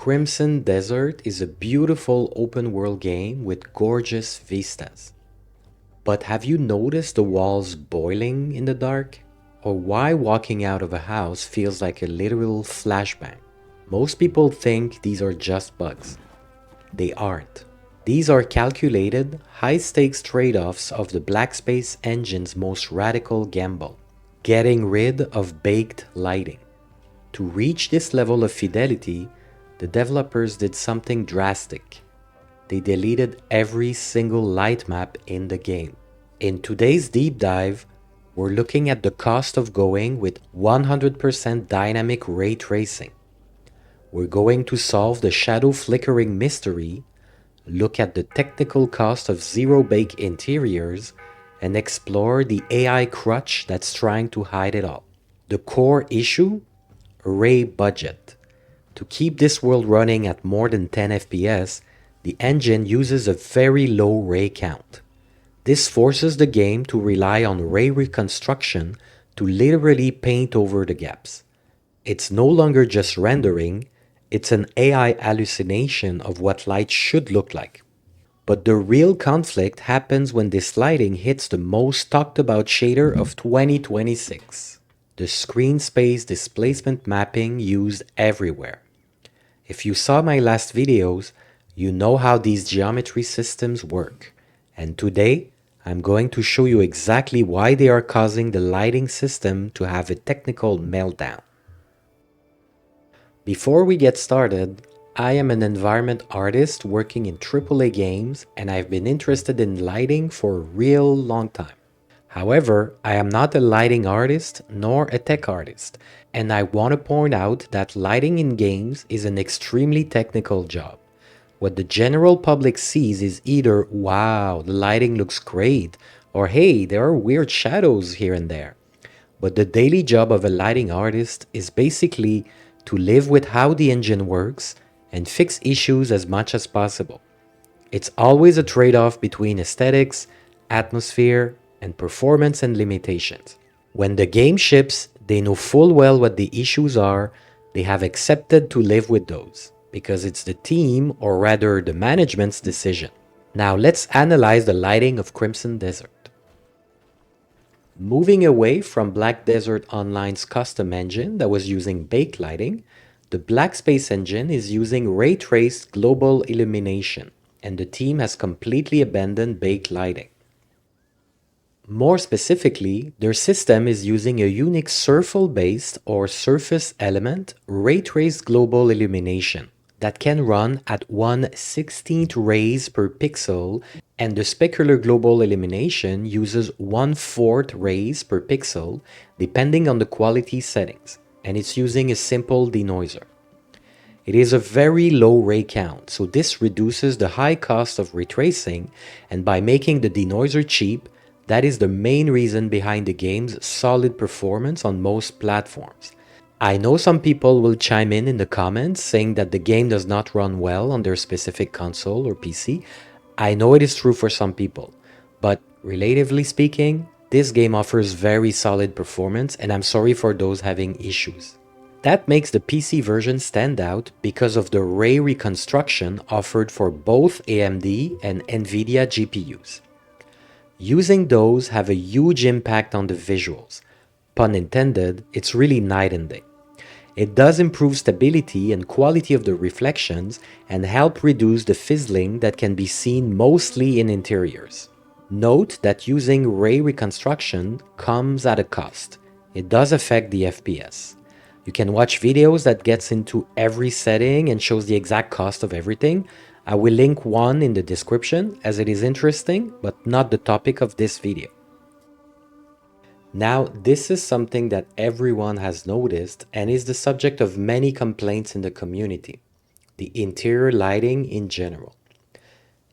Crimson Desert is a beautiful open-world game with gorgeous vistas. But have you noticed the walls boiling in the dark? Or why walking out of a house feels like a literal flashbang? Most people think these are just bugs. They aren't. These are calculated, high-stakes trade-offs of the BlackSpace Engine's most radical gamble, getting rid of baked lighting. To reach this level of fidelity, the developers did something drastic. They deleted every single light map in the game. In today's deep dive, we're looking at the cost of going with 100% dynamic ray tracing. We're going to solve the shadow flickering mystery, look at the technical cost of zero-bake interiors, and explore the AI crutch that's trying to hide it all. The core issue? Ray budget. To keep this world running at more than 10 FPS, the engine uses a very low ray count. This forces the game to rely on ray reconstruction to literally paint over the gaps. It's no longer just rendering, it's an AI hallucination of what light should look like. But the real conflict happens when this lighting hits the most talked about shader of 2026, the Screen Space Displacement mapping used everywhere. If you saw my last videos, you know how these geometry systems work. And today, I'm going to show you exactly why they are causing the lighting system to have a technical meltdown. Before we get started, I am an environment artist working in AAA games, and I've been interested in lighting for a real long time. However, I am not a lighting artist nor a tech artist, and I want to point out that lighting in games is an extremely technical job. What the general public sees is either, wow, the lighting looks great, or hey, there are weird shadows here and there. But the daily job of a lighting artist is basically to live with how the engine works and fix issues as much as possible. It's always a trade-off between aesthetics, atmosphere, and performance and limitations. When the game ships, they know full well what the issues are, they have accepted to live with those, because it's the team, or rather the management's decision. Now let's analyze the lighting of Crimson Desert. Moving away from Black Desert Online's custom engine that was using baked lighting, the BlackSpace Engine is using Ray Traced Global Illumination, and the team has completely abandoned baked lighting. More specifically, their system is using a unique surface-based or surface element Ray Traced Global Illumination that can run at 1/16th rays per pixel, and the specular global illumination uses 1/4 rays per pixel depending on the quality settings, and it's using a simple denoiser. It is a very low ray count, so this reduces the high cost of retracing, and by making the denoiser cheap, that is the main reason behind the game's solid performance on most platforms. I know some people will chime in the comments saying that the game does not run well on their specific console or PC. I know it is true for some people, but relatively speaking, this game offers very solid performance, and I'm sorry for those having issues. That makes the PC version stand out because of the ray reconstruction offered for both AMD and NVIDIA GPUs. Using those have a huge impact on the visuals. Pun intended, it's really night and day. It does improve stability and quality of the reflections and help reduce the fizzling that can be seen mostly in interiors. Note that using ray reconstruction comes at a cost. It does affect the FPS. You can watch videos that gets into every setting and shows the exact cost of everything. I will link one in the description as it is interesting, but not the topic of this video. Now, this is something that everyone has noticed and is the subject of many complaints in the community: the interior lighting in general.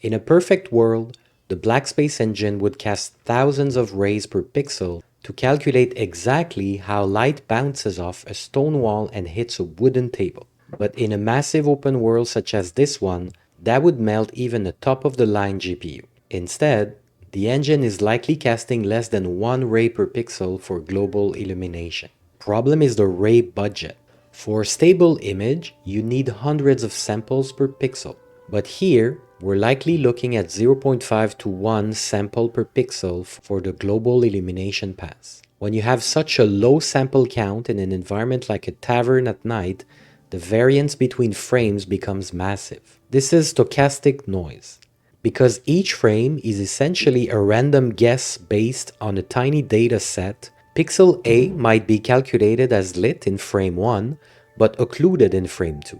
In a perfect world, the BlackSpace Engine would cast thousands of rays per pixel to calculate exactly how light bounces off a stone wall and hits a wooden table. But in a massive open world such as this one, that would melt even the top-of-the-line GPU. Instead, the engine is likely casting less than 1 ray per pixel for global illumination. Problem is the ray budget. For a stable image, you need hundreds of samples per pixel. But here, we're likely looking at 0.5 to 1 sample per pixel for the global illumination pass. When you have such a low sample count in an environment like a tavern at night, the variance between frames becomes massive. This is stochastic noise. Because each frame is essentially a random guess based on a tiny data set, pixel A might be calculated as lit in frame 1, but occluded in frame 2.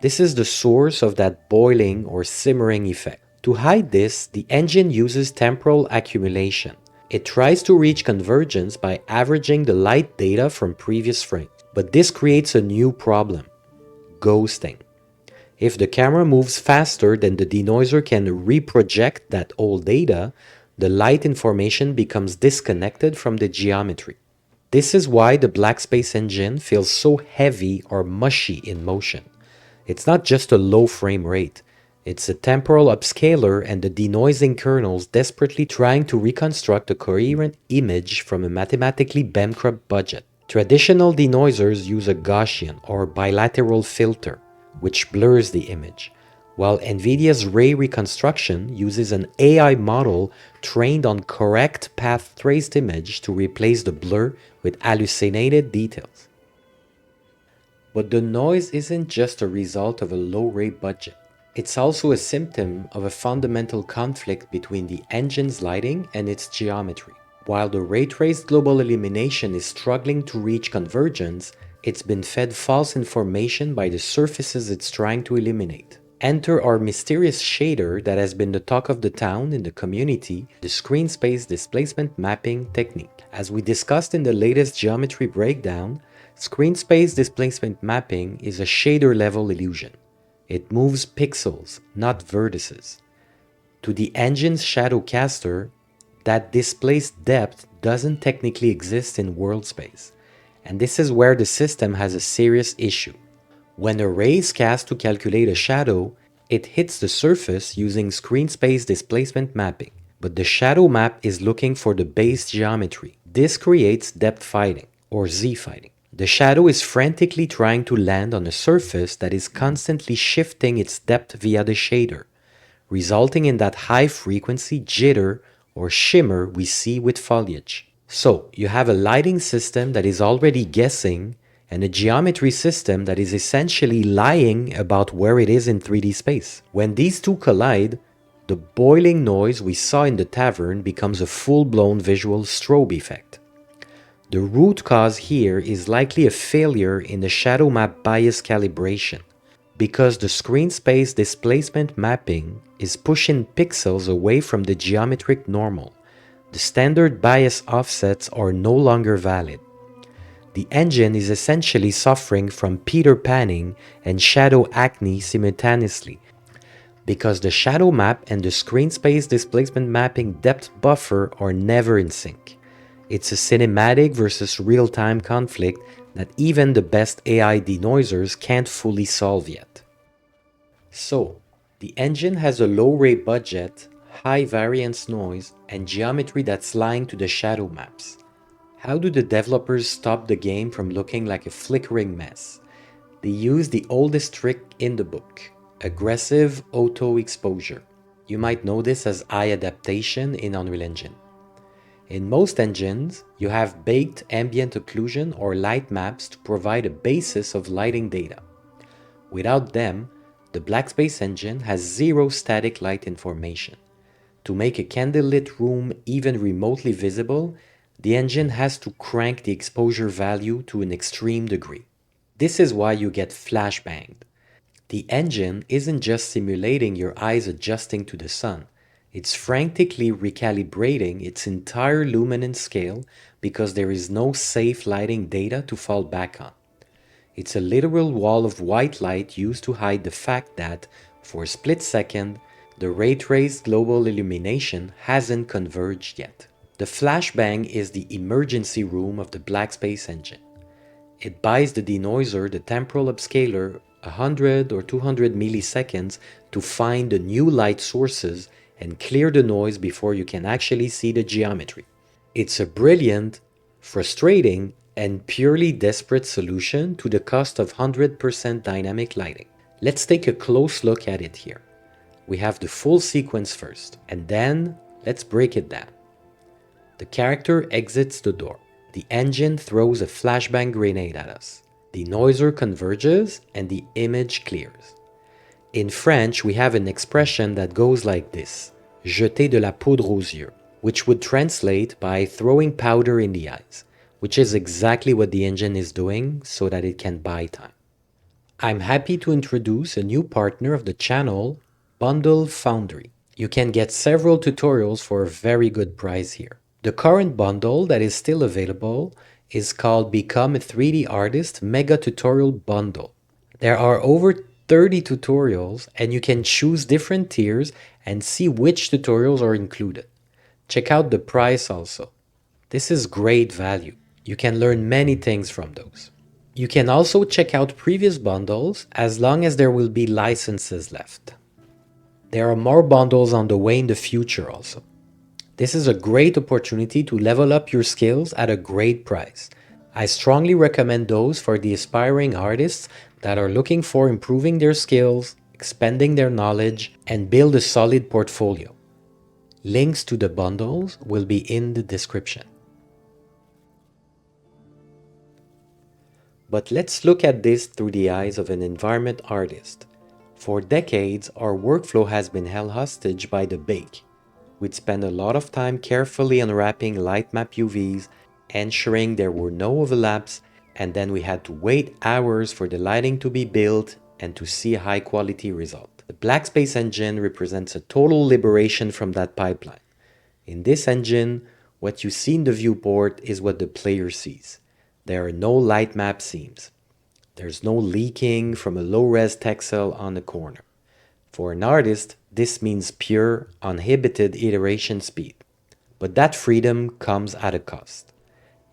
This is the source of that boiling or simmering effect. To hide this, the engine uses temporal accumulation. It tries to reach convergence by averaging the light data from previous frames. But this creates a new problem: ghosting. If the camera moves faster than the denoiser can reproject that old data, the light information becomes disconnected from the geometry. This is why the BlackSpace Engine feels so heavy or mushy in motion. It's not just a low frame rate. It's a temporal upscaler and the denoising kernels desperately trying to reconstruct a coherent image from a mathematically bankrupt budget. Traditional denoisers use a Gaussian or bilateral filter, which blurs the image, while NVIDIA's ray reconstruction uses an AI model trained on correct path traced image to replace the blur with hallucinated details. But the noise isn't just a result of a low ray budget. It's also a symptom of a fundamental conflict between the engine's lighting and its geometry. While the Ray Traced Global Illumination is struggling to reach convergence, it's been fed false information by the surfaces it's trying to eliminate. Enter our mysterious shader that has been the talk of the town in the community, the Screen Space Displacement mapping technique. As we discussed in the latest geometry breakdown, Screen Space Displacement mapping is a shader-level illusion. It moves pixels, not vertices. To the engine's shadow caster, that displaced depth doesn't technically exist in world space. And this is where the system has a serious issue. When a ray is cast to calculate a shadow, it hits the surface using Screen Space Displacement mapping. But the shadow map is looking for the base geometry. This creates depth fighting, or Z fighting. The shadow is frantically trying to land on a surface that is constantly shifting its depth via the shader, resulting in that high-frequency jitter or shimmer we see with foliage. So, you have a lighting system that is already guessing and a geometry system that is essentially lying about where it is in 3D space. When these two collide, the boiling noise we saw in the tavern becomes a full-blown visual strobe effect. The root cause here is likely a failure in the shadow map bias calibration, because the screen space displacement mapping is pushing pixels away from the geometric normal. The standard bias offsets are no longer valid. The engine is essentially suffering from Peter Panning and shadow acne simultaneously, because the shadow map and the screen space displacement mapping depth buffer are never in sync. It's a cinematic versus real-time conflict that even the best AI denoisers can't fully solve yet. So, the engine has a low ray budget, high variance noise, and geometry that's lying to the shadow maps. How do the developers stop the game from looking like a flickering mess? They use the oldest trick in the book: aggressive auto-exposure. You might know this as eye adaptation in Unreal Engine. In most engines, you have baked ambient occlusion or light maps to provide a basis of lighting data. Without them, the BlackSpace Engine has zero static light information. To make a candlelit room even remotely visible, the engine has to crank the exposure value to an extreme degree. This is why you get flashbanged. The engine isn't just simulating your eyes adjusting to the sun. It's frantically recalibrating its entire luminance scale because there is no safe lighting data to fall back on. It's a literal wall of white light used to hide the fact that, for a split second, the Ray Traced Global Illumination hasn't converged yet. The flashbang is the emergency room of the BlackSpace Engine. It buys the denoiser, the temporal upscaler, 100 or 200 milliseconds to find the new light sources and clear the noise before you can actually see the geometry. It's a brilliant, frustrating, and purely desperate solution to the cost of 100% dynamic lighting. Let's take a close look at it here. We have the full sequence first, and then let's break it down. The character exits the door. The engine throws a flashbang grenade at us. The noiser converges and the image clears. In French, we have an expression that goes like this: jeter de la poudre aux yeux, which would translate by throwing powder in the eyes, which is exactly what the engine is doing so that it can buy time. I'm happy to introduce a new partner of the channel, Bundle Foundry. You can get several tutorials for a very good price here. The current bundle that is still available is called Become a 3D Artist Mega Tutorial Bundle. There are over 30 tutorials and you can choose different tiers and see which tutorials are included. Check out the price also. This is great value. You can learn many things from those. You can also check out previous bundles as long as there will be licenses left. There are more bundles on the way in the future also. This is a great opportunity to level up your skills at a great price. I strongly recommend those for the aspiring artists that are looking for improving their skills, expanding their knowledge, and build a solid portfolio. Links to the bundles will be in the description. But let's look at this through the eyes of an environment artist. For decades, our workflow has been held hostage by the bake. We'd spend a lot of time carefully unwrapping lightmap UVs, ensuring there were no overlaps, and then we had to wait hours for the lighting to be built and to see a high-quality result. The BlackSpace Engine represents a total liberation from that pipeline. In this engine, what you see in the viewport is what the player sees. There are no lightmap seams. There's no leaking from a low-res texel on the corner. For an artist, this means pure, uninhibited iteration speed. But that freedom comes at a cost.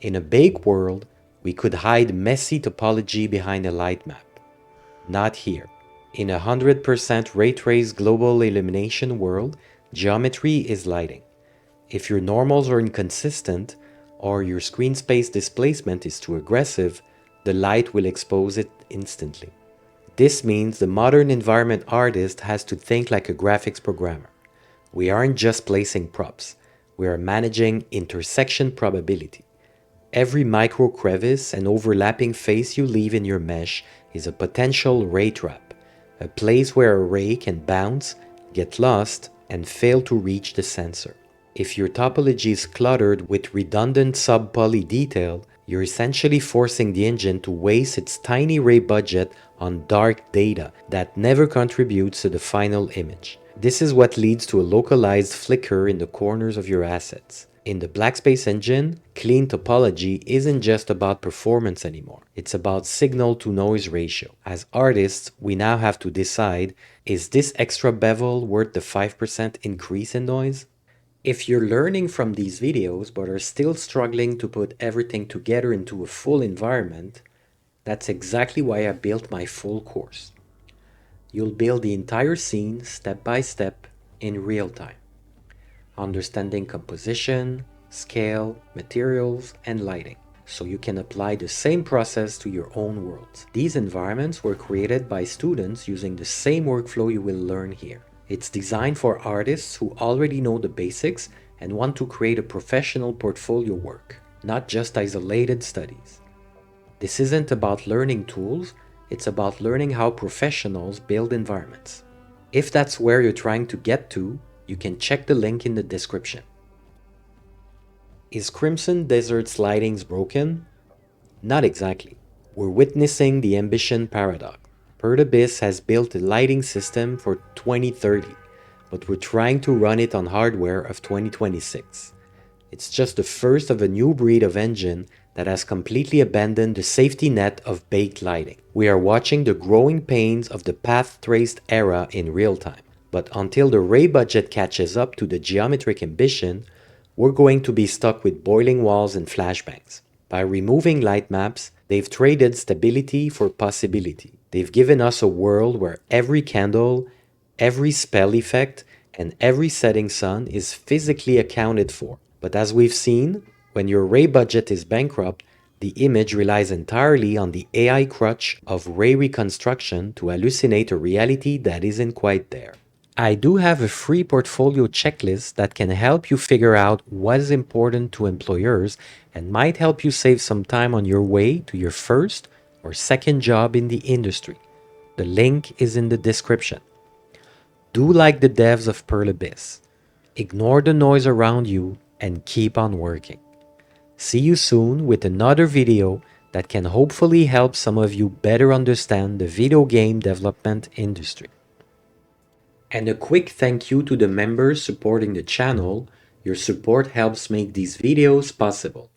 In a bake world, we could hide messy topology behind a light map. Not here. In a 100% Ray Traced Global Illumination world, geometry is lighting. If your normals are inconsistent, or your screen space displacement is too aggressive, the light will expose it instantly. This means the modern environment artist has to think like a graphics programmer. We aren't just placing props, we are managing intersection probability. Every micro crevice and overlapping face you leave in your mesh is a potential ray trap, a place where a ray can bounce, get lost, and fail to reach the sensor. If your topology is cluttered with redundant sub-poly detail, you're essentially forcing the engine to waste its tiny ray budget on dark data that never contributes to the final image. This is what leads to a localized flicker in the corners of your assets. In the BlackSpace Engine, clean topology isn't just about performance anymore. It's about signal-to-noise ratio. As artists, we now have to decide, is this extra bevel worth the 5% increase in noise? If you're learning from these videos but are still struggling to put everything together into a full environment, that's exactly why I built my full course. You'll build the entire scene step by step in real time, understanding composition, scale, materials, and lighting, so you can apply the same process to your own worlds. These environments were created by students using the same workflow you will learn here. It's designed for artists who already know the basics and want to create a professional portfolio work, not just isolated studies. This isn't about learning tools, it's about learning how professionals build environments. If that's where you're trying to get to, you can check the link in the description. Is Crimson Desert's lighting broken? Not exactly. We're witnessing the ambition paradox. Pertubis has built a lighting system for 2030, but we're trying to run it on hardware of 2026. It's just the first of a new breed of engine that has completely abandoned the safety net of baked lighting. We are watching the growing pains of the path-traced era in real time, but until the ray budget catches up to the geometric ambition, we're going to be stuck with boiling walls and flashbangs. By removing light maps, they've traded stability for possibility. They've given us a world where every candle, every spell effect, and every setting sun is physically accounted for. But as we've seen, when your ray budget is bankrupt, The image relies entirely on the AI crutch of ray reconstruction to hallucinate a reality that isn't quite there. I do have a free portfolio checklist that can help you figure out what is important to employers and might help you save some time on your way to your first or second job in the industry. The link is in the description. Do like the devs of Pearl Abyss. Ignore the noise around you and keep on working. See you soon with another video that can hopefully help some of you better understand the video game development industry. And a quick thank you to the members supporting the channel. Your support helps make these videos possible.